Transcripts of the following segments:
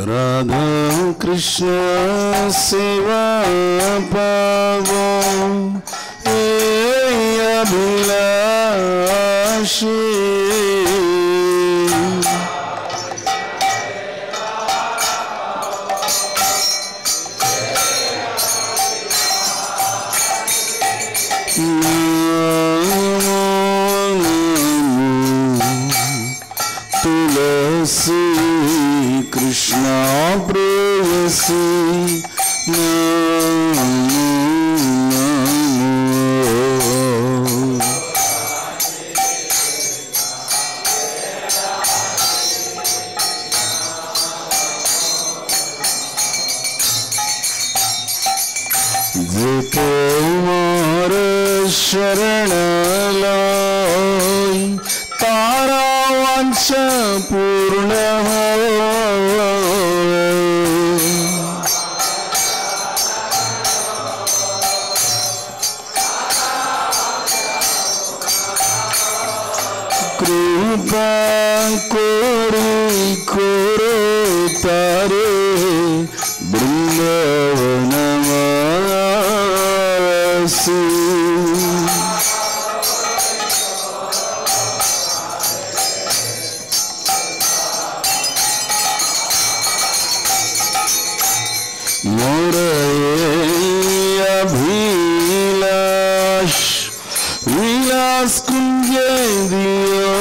राधा कृष्ण सेवा पावो अभिलाषी तुलसी कृष्ण प्रेयसी तुम्हार शरण लाई तारा वांछा पूर्ण हो कृपा कोरी कोरो तारे वृंदावनवासी मोर अभिलाष विलास कुंज दियो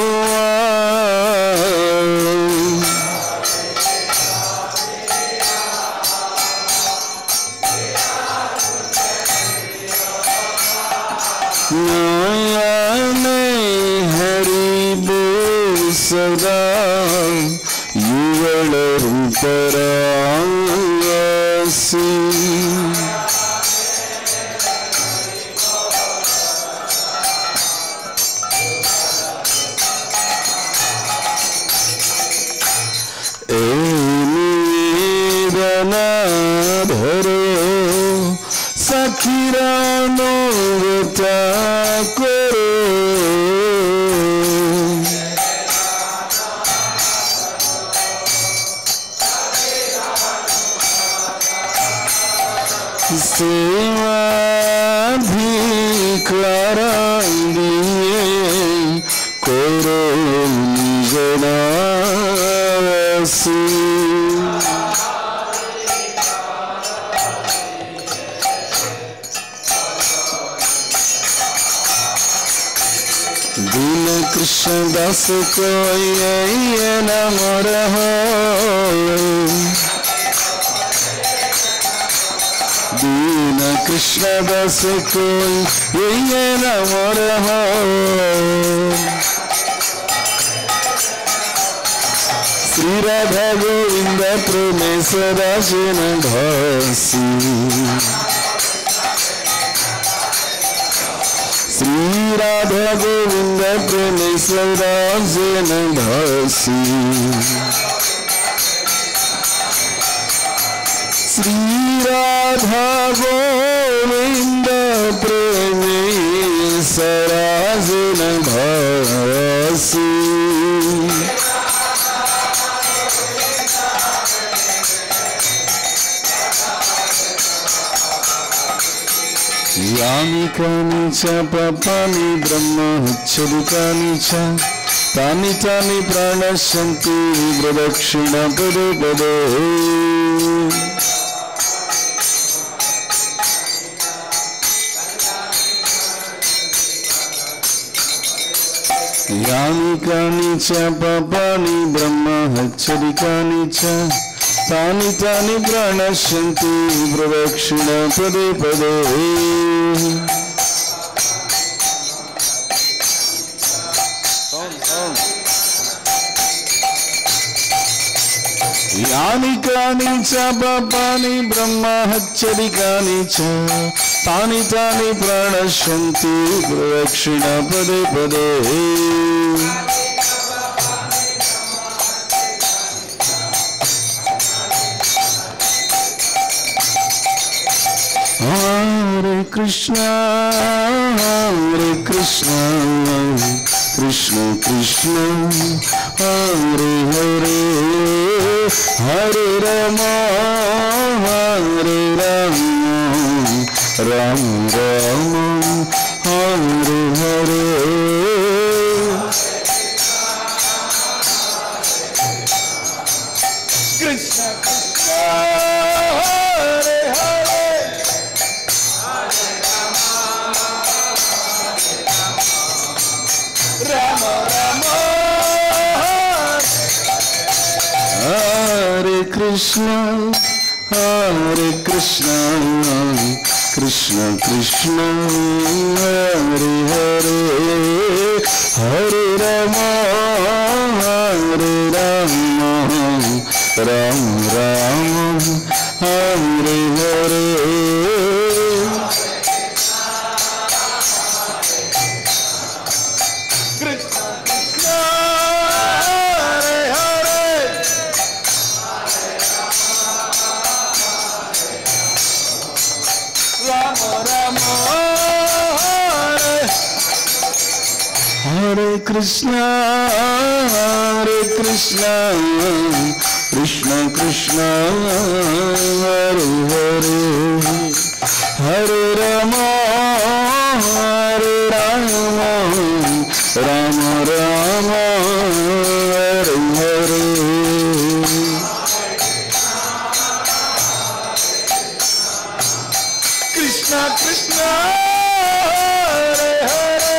हरि बोल सदा युगल रूपरासी धरो सखीरानो करो सेवा भिखारांदिए करो निजनासी दीन कृष्ण दास को न मरहो दीन कृष्ण दास को न मरहो श्री राधा गोविंद प्रेमेश्वर जन भासी श्री राधा गोविंद प्रेमेश्वर जन भासी श्री राधा गोविंद प्रेमेश्वर जन भासी यानि कानि च पापानि ब्रह्म हच्छदिकानि च तानि तानि प्रणश्यन्ति प्रदक्षिण पदे पदे यानि कानि च पापानि ब्रह्म हच्छदिकानि च तानि तानि प्रणश्यन्ति प्रदक्षिण पदे पदे यानि कानि च पापानि ब्रह्म हच्छदिकानि च तानि तानि प्रणश्यन्ति प्रदक्षिण पदे पदे Hare Krishna Krishna Krishna Hare Hare Hare Rama, Hare Rama, Rama Rama, Hare Hare. Krishna Krishna, Hare Hare, Rama Rama, Hare Krishna, Hare Krishna, Krishna Krishna, Hare Hare, Hare Rama, Hare Rama, Rama Rama, Hare Hare. Krishna Krishna, Hare Hare, Rama Rama, Hare Krishna, Hare Krishna, Krishna Krishna, Hare Hare, Hare Rama, Hare Rama, Rama Rama, Hare Hare. Krishna Krishna, Hare Hare,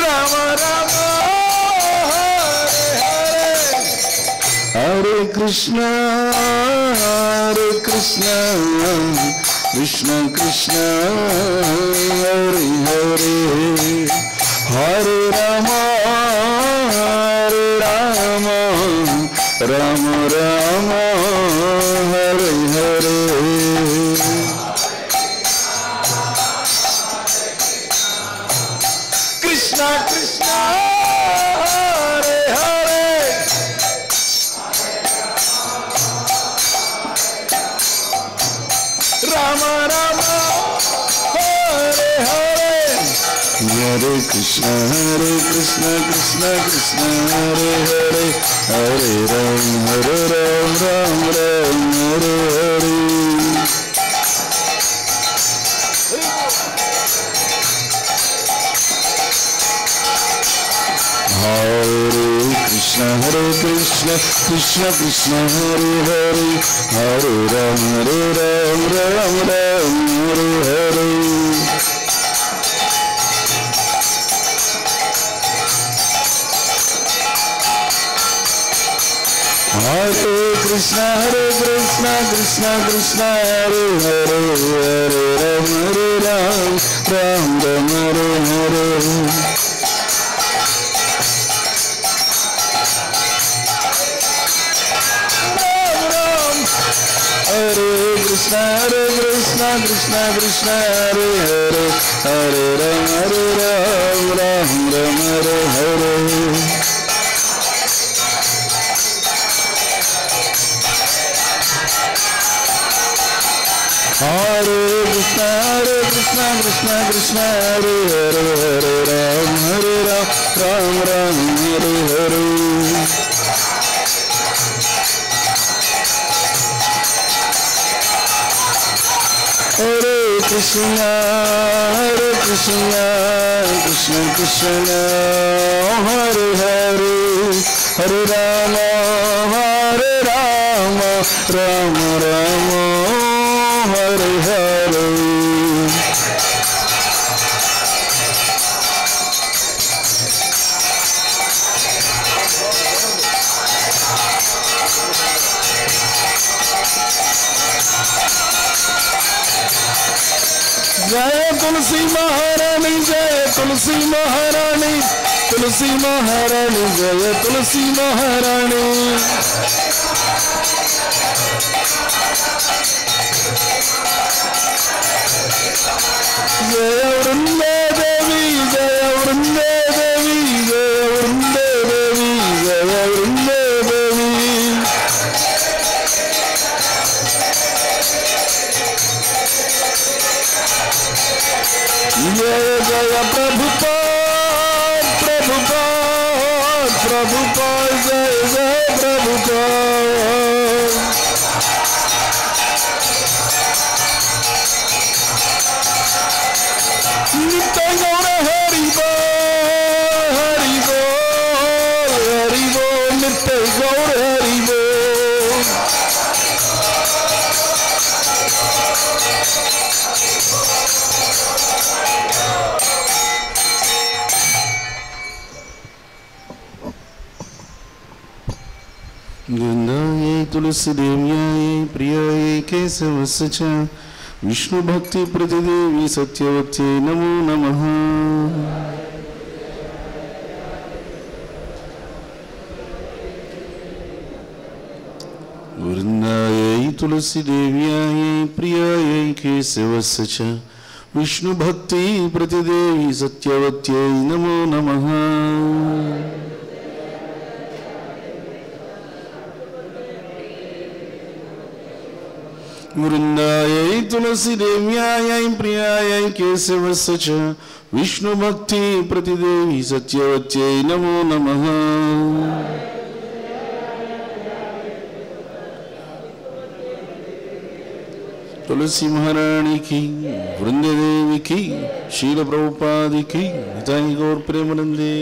Rama Rama, Hare Hare, Hare Krishna, Hare Krishna, Krishna Krishna, Hare Hare, Hare Rama, Hare Rama, Rama Rama, Hare Hare. Krishna Krishna, Hare Hare, Rama Rama, Hare Hare, Hare Krishna, Krishna Krishna, Hare Hare, Hare Ram, Ram Ram, Hare Hare. Hare Krishna, Krishna Krishna, Hare Hare, Hare Ram, Ram Ram, Hare Hare. Hare Krishna, Krishna Krishna, Hare Hare, Hare Ram, Ram Ram, Hare Hare. Hare Krishna, Krishna Krishna, Hare Hare, Hare Ram, Ram Ram, Hare Hare. Hare Krishna, Krishna, Hare Hare, Hare Ram, Ram Ram, Hare Hare. Hare Krishna, Krishna Krishna, Hare Hare, Hare Rama, Rama Rama, Hare Hare. जय तुलसी महारानी, जय तुलसी महारानी, तुलसी महारानी, जय तुलसी महारानी। जय वृंदे देवी, जय वृंदे देवी, जय वृंदे देवी, जय वृंदे देवी। जय जय प्रभुपाद प्रभुपाद जय जय प्रभुपाद। नित्य गौर हरि बोल हरि बोल हरि बोल नित्य गौर हरि बोल। वृंदायै तुलसी देव्यायै प्रियायै केशवस्य च विष्णु भक्ति प्रतिदेवी सत्यवत्यै नमो नमः। वृंदायै तुलसी देव्यायै प्रियायै केशवस्य च विष्णु भक्ति प्रतिदेवी सत्यवत्यै नमो नमः। वृंदायै तुलसी देव्यायै प्रियायै केशवस्य च विष्णु भक्ति प्रतिदेवी सत्यवत्यै नमो नमः। तुलसी महारानी की, वृंददेवी की, शील प्रभुपाद की, जय गौर प्रेमानंदे।